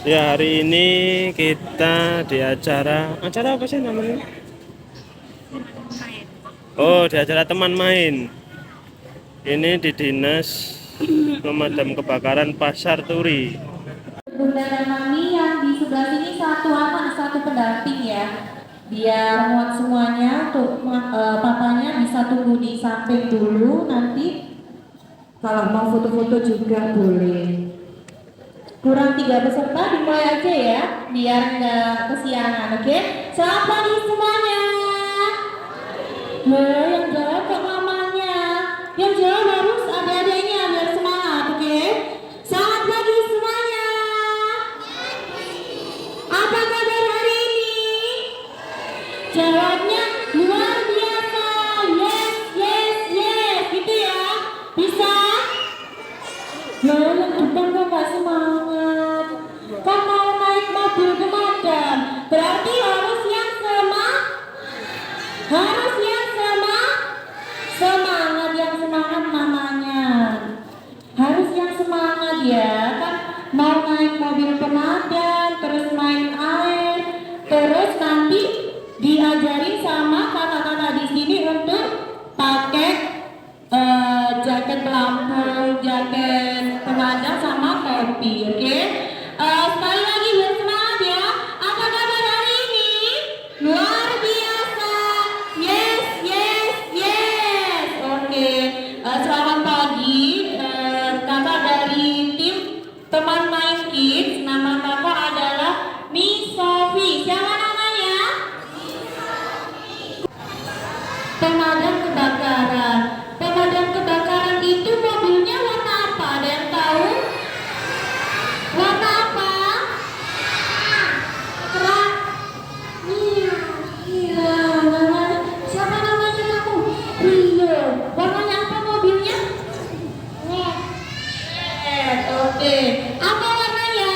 Ya, hari ini kita di acara apa sih namanya? Oh, di acara teman main. Ini di Dinas Pemadam Kebakaran Pasar Turi. Bunda dan Mami yang di sebelah sini satu anak satu pendamping ya. Biar muat semuanya untuk papanya bisa tunggu di samping dulu, nanti kalau mau foto-foto juga boleh. Kurang 3 peserta dimulai aja ya, biar nggak kesiangan, oke? Selamat pagi semuanya. Nah, yang jawab kok mamanya, yang jawab harus adik-adiknya biar semangat, oke? Selamat pagi semuanya. Apa kabar hari ini? Jawabnya luar biasa. Yes, yes, yes, gitu ya. Bisa? Nah, yang depan kok nggak semangat. Kan mau naik mobil pemadam, berarti harus yang semangat yang semangat namanya. Harus yang semangat ya, kan mau naik mobil pemadam, terus main air, terus nanti diajarin sama kakak-kakak di sini untuk pakai jaket pelampung, jaket pemadam sama topi, oke? Sekali lagi biar semangat ya. Apa kabar hari ini? Luar biasa. Yes, yes, yes. Oke. Selamat pagi. Kakak dari tim teman main kids. Nama kakak adalah Miss Sophie. Siapa namanya? Pemadam kebakaran. Pemadam kebakaran itu mobilnya warna apa? Ada yang tahu? Warna apa? Terang. Iya. Siapa namanya kamu? Rio. Warnanya apa mobilnya? Red. Oke. Apa warnanya?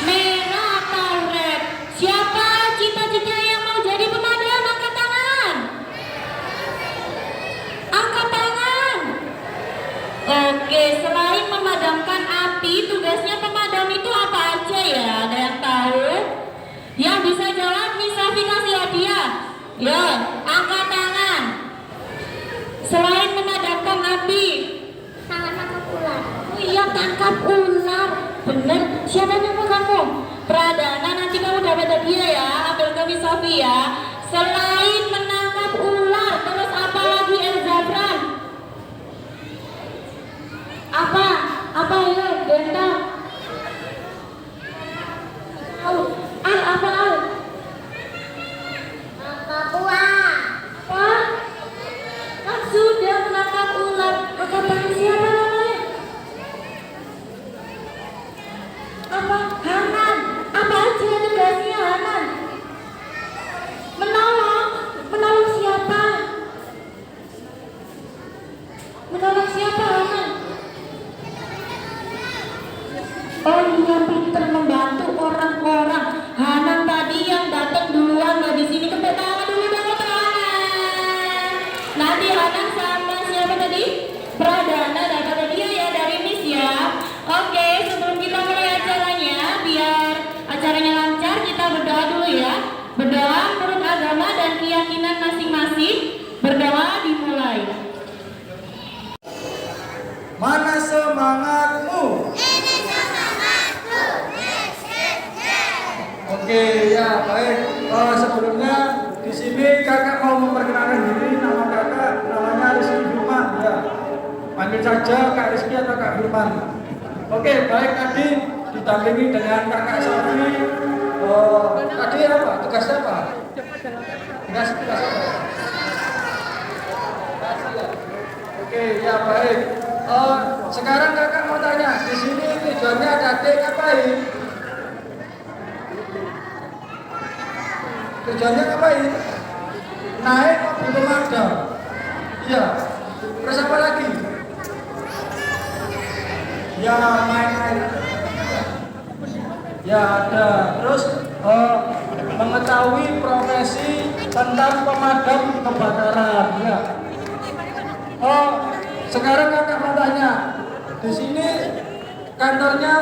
Merah atau red? Siapa cita-cita yang mau jadi pemadam? Angkat tangan. Angkat tangan. Oke, selain memadamkan api, tugasnya pemadam itu apa aja ya? Ada yang tahu? Yang bisa jawab bisa kasih hadiah. Ya, angkat tangan. Selain memadamkan api, tangkap ular. Oh iya, tangkap ular. Bener. Siapa nama kamu? Pradana. Nanti kamu dapat hadiah ya. Ambil ke Miss Sophie ya. Selain menangkap ular, terus apa lagi Elzafran? Apa? Apa ya? Denda. Al apa al? Menangkap ular. Apa? Kan sudah menangkap ular. Angkat tangan siapa namanya? Apa? Hanan. Apa aja tugasnya Hanan? Menolong. Menolong siapa? Menolong siapa Hanan? Oh iya, pinter membantu orang-orang. Hanan tadi yang datang duluan loh di sini. Tepuk tangan dulu dong tangan. Nanti Hanan sama siapa tadi? Pradana dapat hadiah ya dari Miss ya. Oke, sebelum kita mulai acaranya, biar acaranya lancar, kita berdoa dulu ya. Berdoa menurut agama dan keyakinan masing-masing. Berdoa dimulai. Mana semangatmu? Oke, ya baik. Sebelumnya di sini kakak mau memperkenalkan diri. Nama kakak namanya Rizky Firman. Ya, panggil saja Kak Rizky atau Kak Firman. Oke, baik tadi didampingi dengan kakak Sophie. Tadi apa? Tugasnya apa? Tugas apa? Oke, ya baik. Sekarang kakak mau tanya, di sini tujuannya adik ngapain? Tujuannya ngapain? Naik mobil pemadam. Iya. Terus apa lagi? Ya main air. Ya ada. Terus mengetahui profesi tentang pemadam kebakaran. Ya. Sekarang kakak mau tanya, di sini kantornya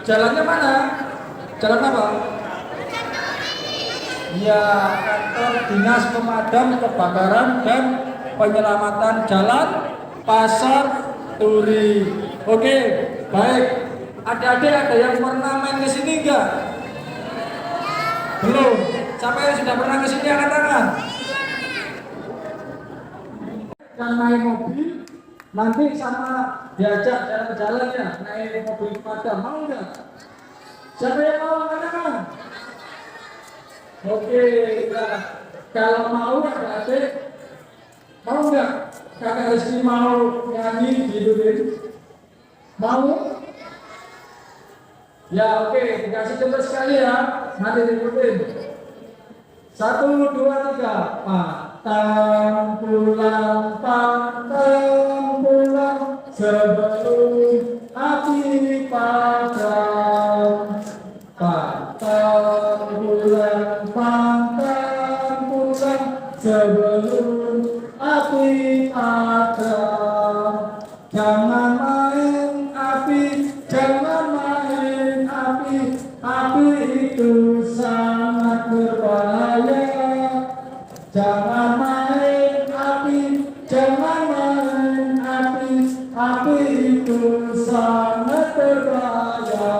Jalannya mana? Jalan apa? Ya, kantor Dinas Pemadam Kebakaran dan Penyelamatan Jalan Pasar Turi. Oke, baik. Adik-adik ada yang pernah main ke sini enggak? Belum. Siapa yang sudah pernah ke sini angkat tangan? Yang naik mobil nanti sama diajak jalan-jalan ya, naik mobil pemadam, mau enggak? Siapa yang mau angkat tangan? Oke, nah, kalau mau adik-adik mau enggak? Kakak Rizky mau nyanyi diikutin? Mau? Ya oke, dikasih contoh sekali ya, nanti diikutin. 1, 2, 3. Pantang pulang, sebelum api padam. Pantang pulang, sebelum api padam. Jangan main api, api itu sangat berbahaya. Jangan main api, api itu sangat berbahaya.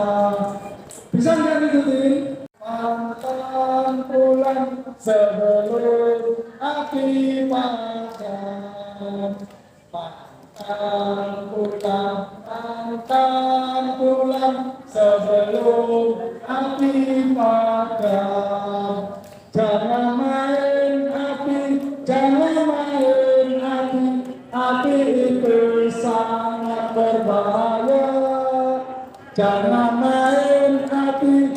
Bisa nggak ngikutin? Pantang pulang sebelum api padam. Pantang pulang sebelum api padam. Jangan main api, api itu sangat berbahaya. Jangan main api,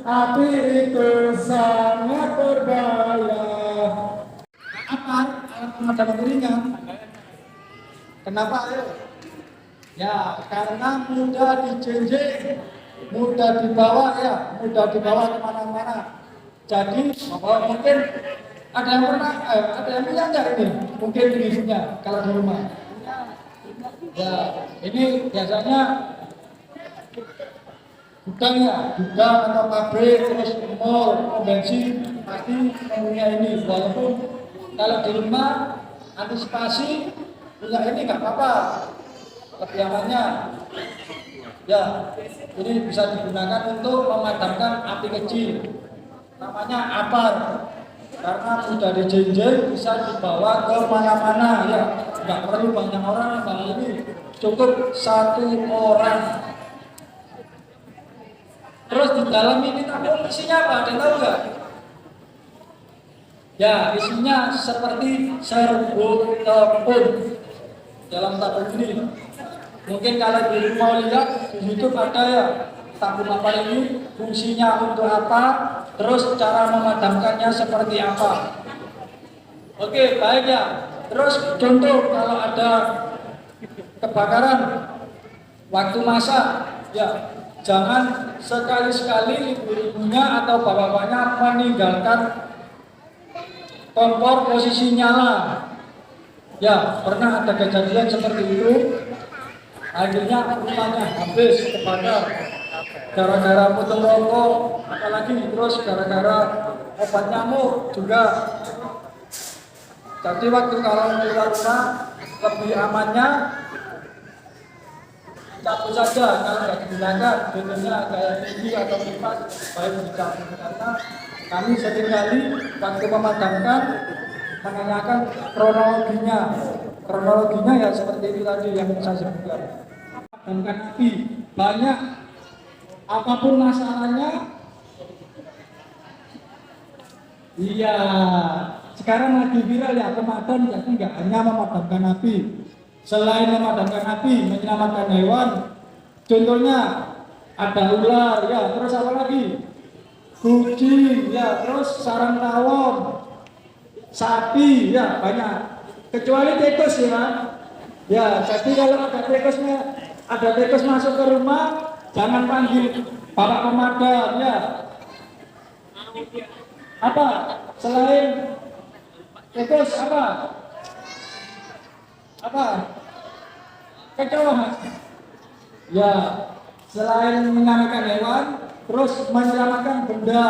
api itu sangat berbahaya. Apa? Alat pemadam ringan. Kenapa? Ya, karena mudah dijenjing, mudah dibawa ya, mudah dibawa kemana-mana. Jadi mungkin ada yang pernah, ada yang punya nggak ini? Mungkin ini kalau di rumah. Ya, ini biasanya gudang ya, gudang atau pabrik, terus mall, bensin pasti mempunyai ini. Walaupun kalau di rumah antisipasi punya ini nggak apa-apa, lebih amannya. Ya, ini bisa digunakan untuk memadamkan api kecil. Namanya apar. Karena sudah dijenjeng bisa dibawa ke mana-mana ya. Nggak perlu banyak orang, kalau ini cukup 1 orang. Terus di dalam ini tabung isinya apa? Ada tahu nggak? Ya, isinya seperti serbuk tepung dalam tabung ini. Mungkin kalau di mau lihat di YouTube ada ya tabung apa ini, fungsinya untuk apa, terus cara memadamkannya seperti apa. Oke, baik ya. Terus contoh kalau ada kebakaran waktu masak, ya jangan sekali-sekali ibu-ibunya atau bapak-bapaknya meninggalkan kompor posisi nyala. Ya, pernah ada kejadian seperti itu. Akhirnya rumahnya habis kebakar gara-gara potong rokok, apalagi terus gara-gara obat nyamuk juga. Jadi waktu kalau keluar rumah lebih amannya cabut saja, kalau nggak digunakan bentuknya kayak tinggi atau kipas baik dicabut. Karena kami seringkali waktu memadamkan menanyakan kronologinya ya seperti itu tadi yang saya sebutkan. Padamkan api banyak, apapun masalahnya. Iya, sekarang lagi viral ya pemadam, jadi nggak hanya memadamkan api. Selain memadamkan api, menyelamatkan hewan. Contohnya ada ular, ya, terus apa lagi? Kucing, ya, terus sarang tawon, sapi, ya, banyak. Kecuali tikus ya. Ya, jadi kalau ada tikus masuk ke rumah, jangan panggil bapak pemadam, ya. Apa? Selain tikus apa? Apa? Kecoa, Mas. Ya, selain menyelamatkan hewan, terus menyelamatkan benda.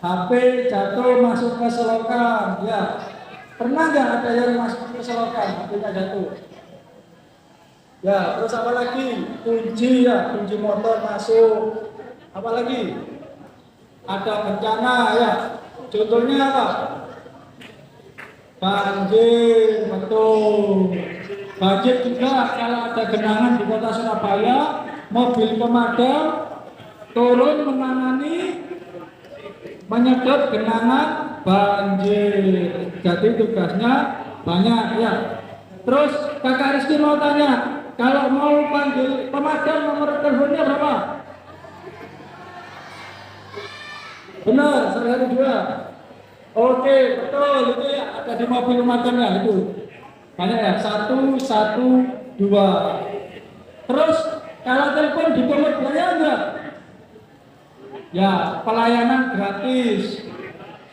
HP jatuh masuk ke selokan. Ya, pernah nggak ada yang masuk ke selokan? HP-nya jatuh. Ya, terus apa lagi? Kunci ya, kunci motor masuk. Apa lagi? Ada bencana ya. Contohnya apa? Banjir, betul. Banjir juga kalau ada genangan di kota Surabaya, mobil pemadam turun menangani menyedot genangan banjir. Jadi tugasnya banyak ya. Terus Kakak Rizky mau tanya, kalau mau panggil pemadam nomor teleponnya berapa? Benar, 112. Oke, betul, itu ya ada di mobil pemadamnya itu. Banyak ya, 112. Terus kalau telepon dipungut biaya enggak? Ya, pelayanan gratis.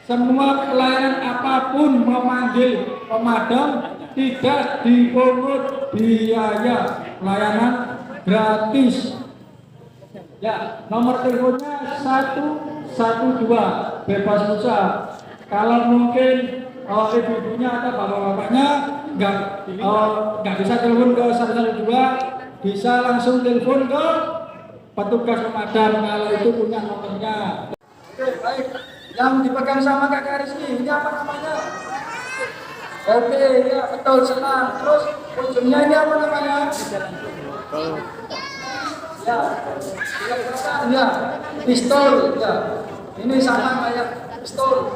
Semua pelayanan apapun memanggil pemadam tidak dipungut biaya, pelayanan gratis. Ya, nomor teleponnya 112, bebas pulsa. Kalau mungkin ibu-ibunya atau bapak-bapaknya nggak bisa telepon ke 112, bisa langsung telepon ke petugas pemadam kalau itu punya nomornya. Oke, baik. Yang dipegang sama Kakak Rizky, ini apa namanya? Oke, ya betul, senang. Terus ujungnya ini apa namanya? Ya, pistol. Ya, ini sama kayak pistol.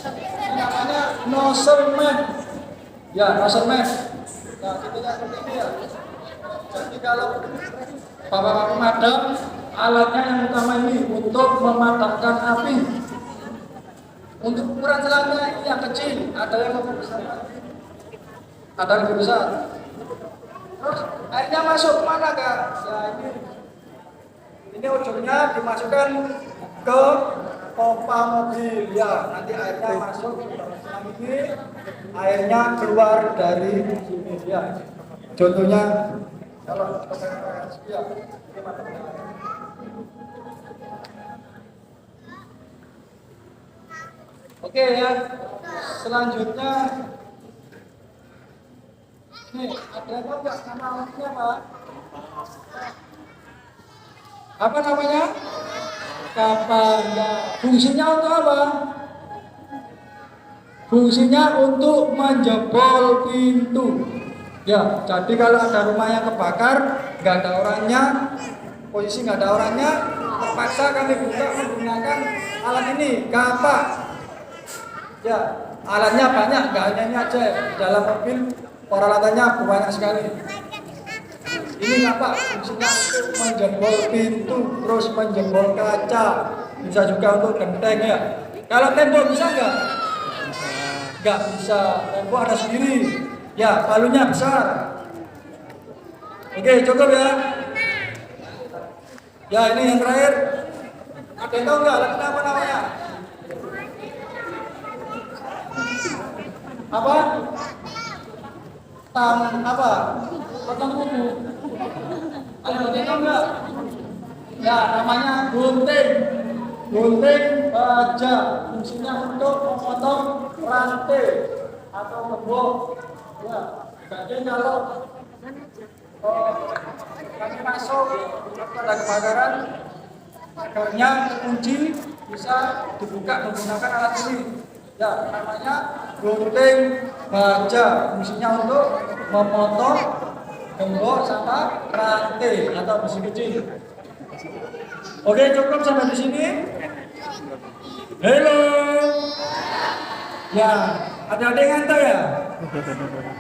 Ini namanya nozzle man. Ya, nozzle man. Nah, kita seperti ini ya. Jadi kalau bapak-bapak pemadam, alatnya yang utama ini untuk memadamkan api. Untuk ukuran selanjutnya ini yang kecil, ada yang lebih besar, ada yang lebih besar. Terus airnya masuk mana Kak? Ya ini ujungnya dimasukkan ke pompa mobil ya. Nanti airnya masuk ke dalam ini, airnya keluar dari sini ya. Contohnya kalau ya. Oke ya. Selanjutnya nih, ada nggak nama alatnya Pak? Apa namanya? Kapan ya? Fungsinya untuk apa? Fungsinya untuk menjebol pintu. Ya, jadi kalau ada rumah yang kebakar, nggak ada orangnya, posisi nggak ada orangnya, terpaksa kami buka menggunakan alat ini, kapak. Ya, alatnya banyak, nggak hanya ini aja. Di dalam mobil peralatannya banyak sekali. Ini apa? Fungsinya untuk menjebol pintu, terus menjebol kaca, bisa juga untuk genteng ya. Kalau tembok bisa nggak? Nggak bisa. Tembok ada sendiri. Ya, palunya besar. Oke, cukup ya. Ya, ini yang terakhir. Ada yang tahu nggak? Alatnya apa namanya? Apa? Apa? Potong kuku. Ada yang tahu nggak? Ya, namanya gunting. Gunting baja. Fungsinya untuk memotong rantai atau gembok. Ya, jadi kalau kami masuk pada kebakaran, pagarnya terkunci, bisa dibuka menggunakan alat ini. Ya, namanya gunting baja. Fungsinya untuk memotong gembok sama rantai atau besi kecil. Oke, cukup sampai di sini. Halo. Ya, ada yang ngantuk ya?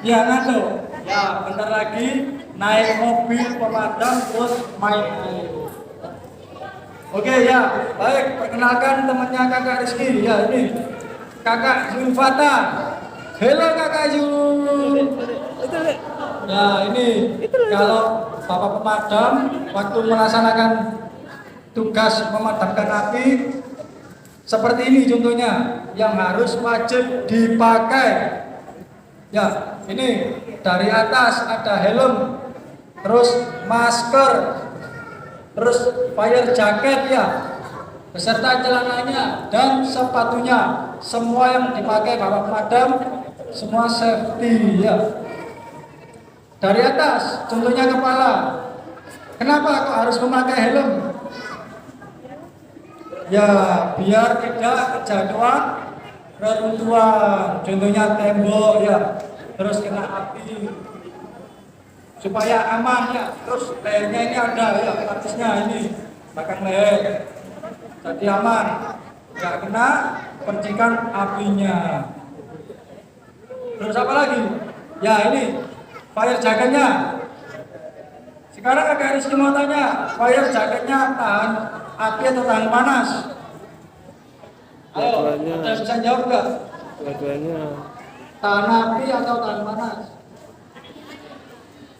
Ya, ngantuk. Ya, bentar lagi naik mobil pemadam terus main air. Oke ya, baik, perkenalkan temannya Kakak Rizky. Ya, ini Kakak Zulfata. Halo Kakak Zul. Ya, ini kalau Bapak pemadam waktu melaksanakan tugas memadamkan api seperti ini contohnya yang harus wajib dipakai. Ya, ini dari atas ada helm, terus masker, terus fire jacket ya, beserta celananya dan sepatunya, semua yang dipakai Bapak Pemadam semua safety ya. Dari atas, contohnya kepala, kenapa kok harus memakai helm? Ya biar tidak kejatuhan reruntuhan, contohnya tembok ya, terus kena api, supaya aman ya. Terus lehernya ini ada ya, lapisnya ini belakang leher, jadi aman, nggak kena percikan apinya. Terus apa lagi? Ya ini fire jacketnya. Sekarang agak Rizky mau tanya, fire jacketnya tahan api atau tahan panas? Ayo, Dua-duanya. ada yang bisa jawab nggak? Dua-duanya. Tahan api atau tahan panas?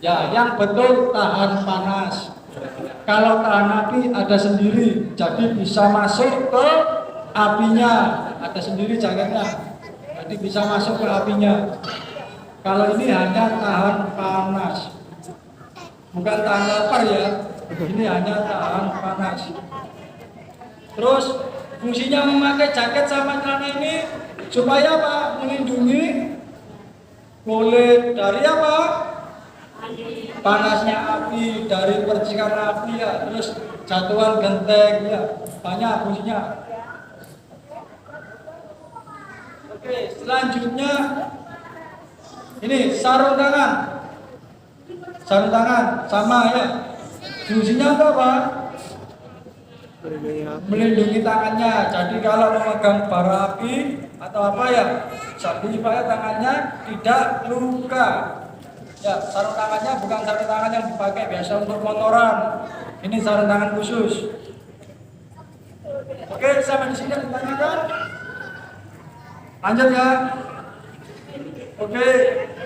Ya, yang betul tahan panas. Kalau tahan api ada sendiri, jadi bisa masuk ke apinya. Ada sendiri jaketnya, jadi bisa masuk ke apinya. Kalau ini hanya tahan panas, bukan tahan lapar ya. Ini hanya tahan panas. Terus fungsinya memakai jaket sama celana ini supaya apa? Melindungi kulit dari apa? Panasnya api, dari percikan api ya, terus jatuhan genteng ya, banyak fungsinya. Oke, selanjutnya ini sarung tangan. Sarung tangan sama ya. Fungsinya untuk apa? Melindungi tangannya. Jadi kalau memegang bara api atau apa ya, supaya tangannya tidak luka. Ya, sarung tangannya bukan sarung tangan yang dipakai biasa untuk motoran. Ini sarung tangan khusus. Oke, sampai di sini ditanyakan. Lanjut ya. Oke,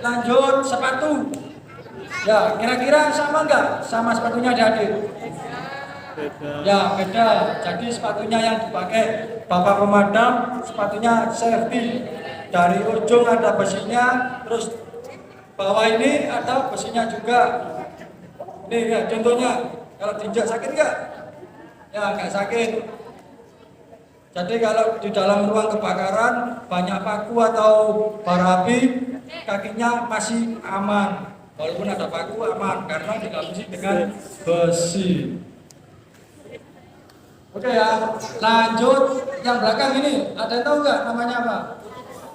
lanjut sepatu. Ya, kira-kira sama enggak sama sepatunya adik-adik? Beda. Ya, beda. Jadi sepatunya yang dipakai Bapak Pemadam, sepatunya safety. Dari ujung ada besinya, terus bawah ini ada besinya juga. Nih ya, contohnya, kalau diinjak sakit enggak? Ya, enggak sakit. Jadi kalau di dalam ruang kebakaran banyak paku atau bara api, kakinya masih aman. Walaupun ada paku aman karena dilapisi dengan besi. Oke ya, lanjut yang belakang ini. Ada yang tahu nggak namanya apa?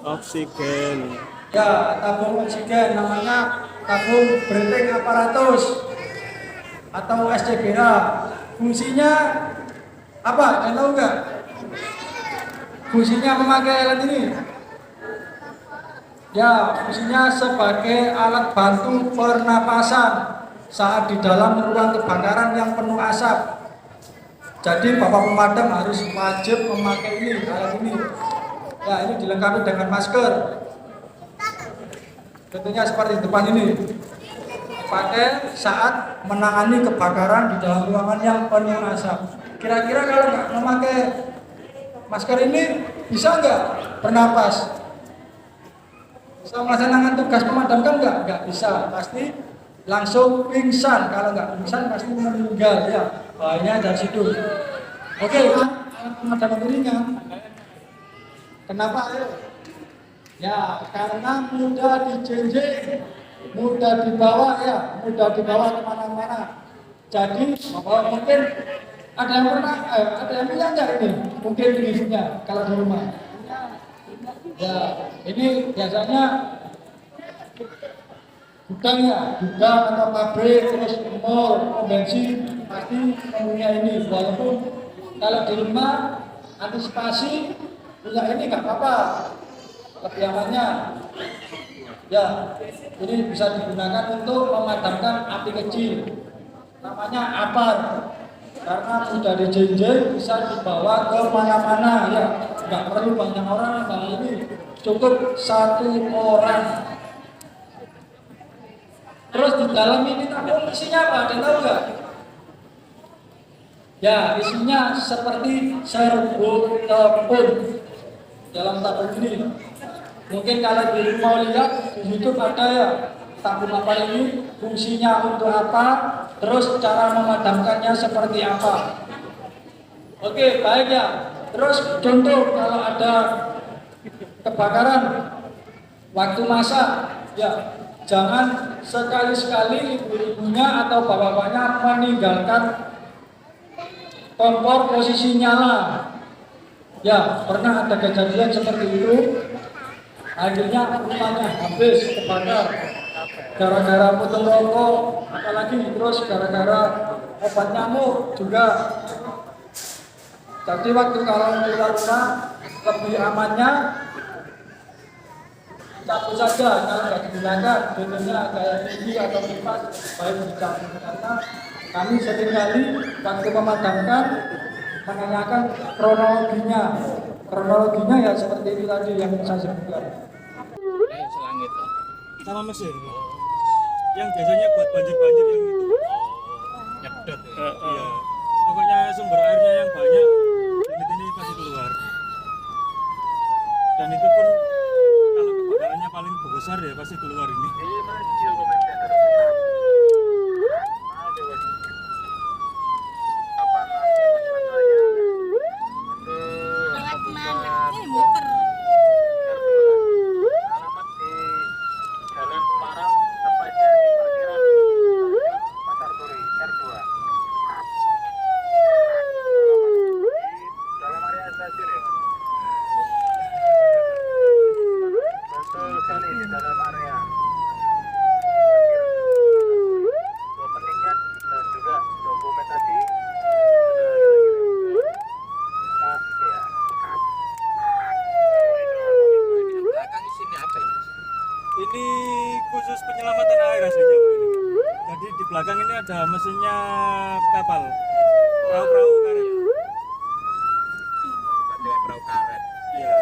Oksigen. Ya, tabung oksigen, namanya tabung breathing apparatus atau SCBA. Fungsinya apa? Ada yang tahu nggak? Fungsinya memakai alat ini. Ya, fungsinya sebagai alat bantu pernapasan saat di dalam ruang kebakaran yang penuh asap. Jadi Bapak Pemadam harus wajib memakai ini, alat ini. Ya, ini dilengkapi dengan masker. Tentunya seperti depan ini. Dipakai saat menangani kebakaran di dalam ruangan yang penuh asap. Kira-kira kalau nggak memakai masker ini bisa nggak bernapas? Bisa melaksanakan tugas pemadam kan nggak bisa, pasti langsung pingsan. Kalau nggak pingsan pasti meninggal ya, bahayanya dari situ. Oke, alat pemadam yang ringan. Kenapa? Ya, karena mudah dijenjing, mudah dibawa ya, mudah dibawa kemana-mana. Jadi mungkin ada yang pernah, ada yang punya nggak ini? Mungkin reviewnya kalau di rumah. Ya, ini biasanya gudang ya, gudang atau pabrik, terus mall, bensin pasti mempunyai ini. Walaupun kalau di rumah antisipasi punya ini nggak apa-apa, lebih amannya. Ya, ini bisa digunakan untuk memadamkan api kecil. Namanya apar. Karena sudah dijenjeng bisa dibawa ke mana-mana ya, nggak perlu banyak orang. Nah ini cukup satu orang. Terus di dalam ini tabung isinya apa? Ada tahu nggak? Ya, isinya seperti serbuk tepung dalam tabung ini. Mungkin kalau di mau lihat di YouTube ada ya tabung kapal ini fungsinya untuk apa, terus cara memadamkannya seperti apa. Oke, baik ya. Terus contoh kalau ada kebakaran waktu masak, ya jangan sekali-sekali ibu-ibunya atau bapak-bapaknya meninggalkan kompor posisi nyala. Ya, pernah ada kejadian seperti itu. Akhirnya rumahnya habis kebakar gara-gara potong rokok, apalagi terus gara-gara obat nyamuk juga. Jadi waktu kalau keluar rumah lebih amannya cabut saja, kalau nggak digunakan bedanya kayak tinggi atau kipas baik dicabut, karena kami seringkali waktu memadamkan menanyakan kronologinya ya seperti itu tadi yang saya sebutkan. Selangit sama mesin yang biasanya buat banjir-banjir yang itu nyedot iya pokoknya sumber airnya yang banyak unit ini pasti keluar dan itu pun kalau kebakarannya paling besar ya pasti keluar ini. Ini khusus penyelamatan air rasanya Pak ini. Jadi di belakang ini ada mesinnya kapal, perahu-perahu karet. Pakai perahu karet. Iya.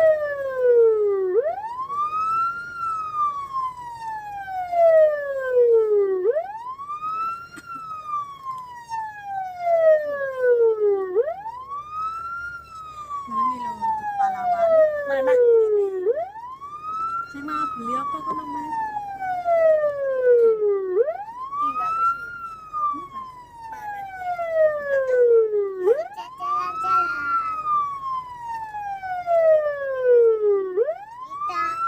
Ini loh untuk pahlawan. Mana? Saya mau beli apa kok namanya? Tinggal ke sini. Mana sih? Jalan-jalan.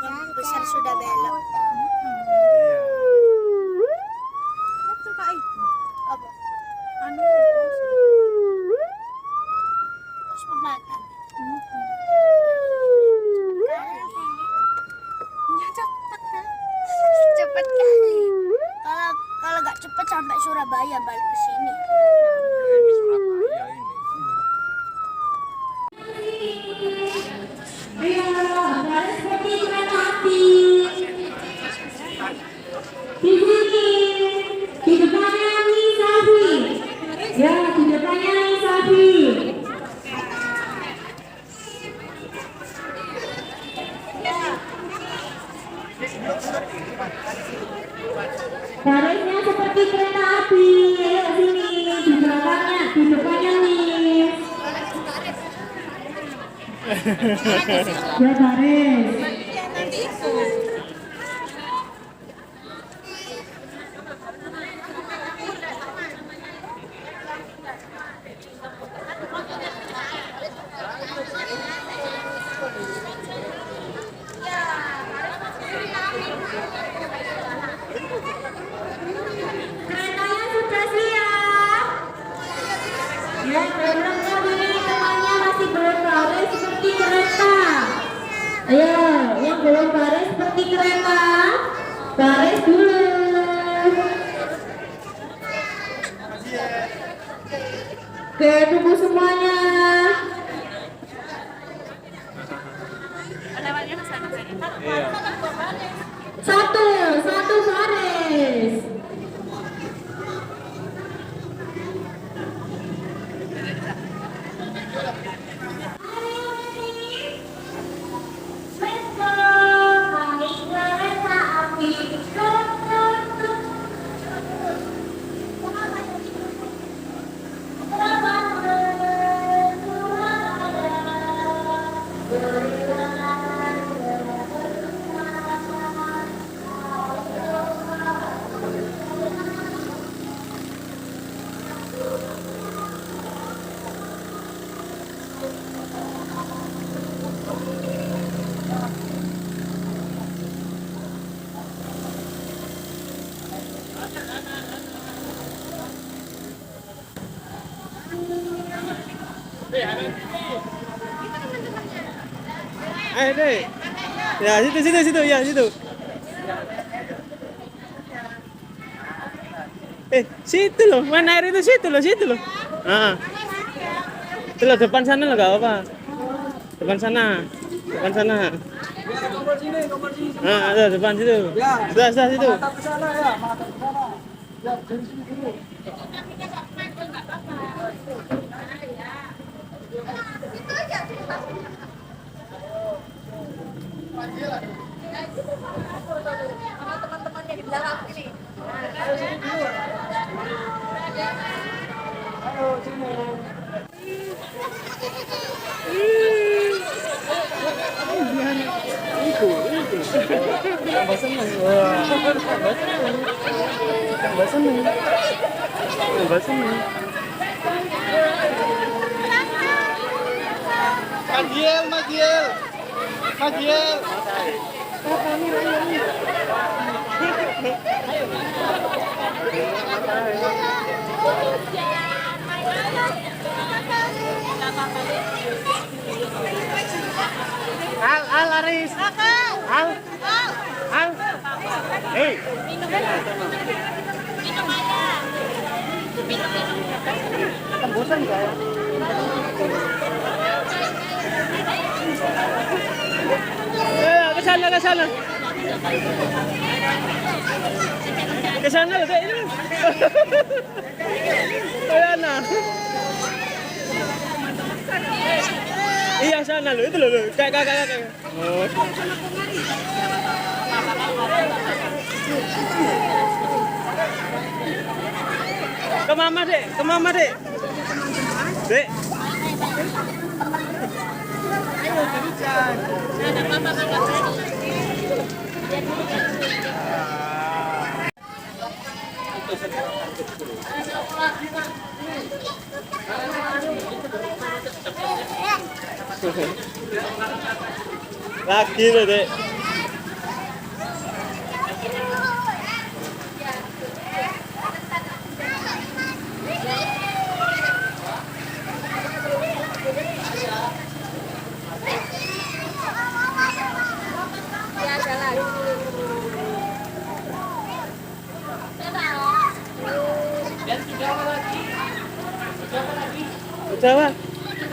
Yang besar sudah belok. Iya. Itu Kak itu. Apa? Anu terus pemakan. Ya cepet kan? Cepet kali. Kalau nggak cepet sampai Surabaya balik ke sini. Ini Surabaya ini. Ayo, harus seperti kereta api. Di sini, di depannya nih Safi. Ya, di depannya nih Safi. Barisnya seperti kereta api. Ayo sini, di belakangnya, di depannya nih. Ya baris. Keretanya sudah siap. Ya, belum ini temannya masih belum baris seperti kereta. Ayo, yang belum baris seperti kereta, baris dulu. Oke, tunggu semuanya. Satu baris. Ayo deh. Ya situ ya situ. Situ loh, mana air itu situ loh. Ah. Itu loh depan sana loh, gak apa-apa. Depan sana. Kompor sini. Ada depan situ. Ya. Sudah situ. Menghadap ke sana ya, menghadap ke sana. Ya, dari sini dulu. Teman-temannya di belakang ini. Ayo sini. Tambah seneng. Magiel. Al Aris. Al. Hei. Tembusan enggak ya? Ke sana. Ke sana loh, Dek. Ini. Sana. Iya, sana loh, itu loh. Kayak. Oh. Ke mama, Dek. Dek. Lagi loh, Dek.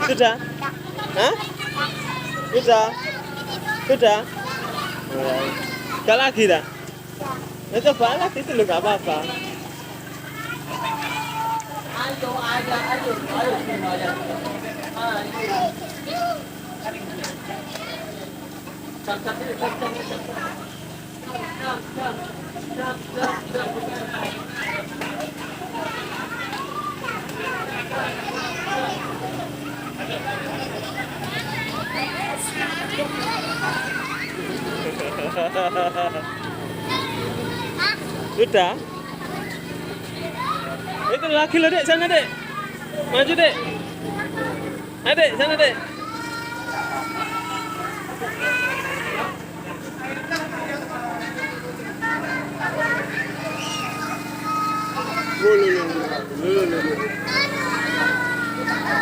Sudah? Hah? Sudah? Gak lagi dah? Ya coba lagi itu loh, gak apa-apa. Sudah? Itu lagi loh, Dek, sana, Dek. Maju, Dek. Ayo, Dek, sana, Dek.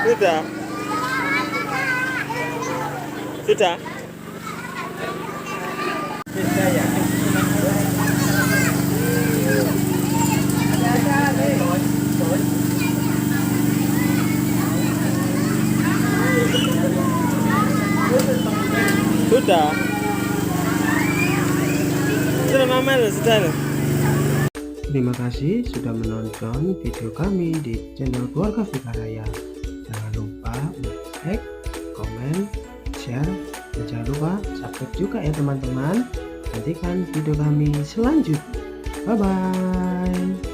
Sudah? Sudah? Sudah? Sudah, Mama, sudah. Terima kasih sudah menonton video kami di channel Keluarga Vikaraya. Jangan lupa like, komen, share, dan jangan lupa subscribe juga ya teman-teman. Nantikan video kami selanjutnya. Bye bye.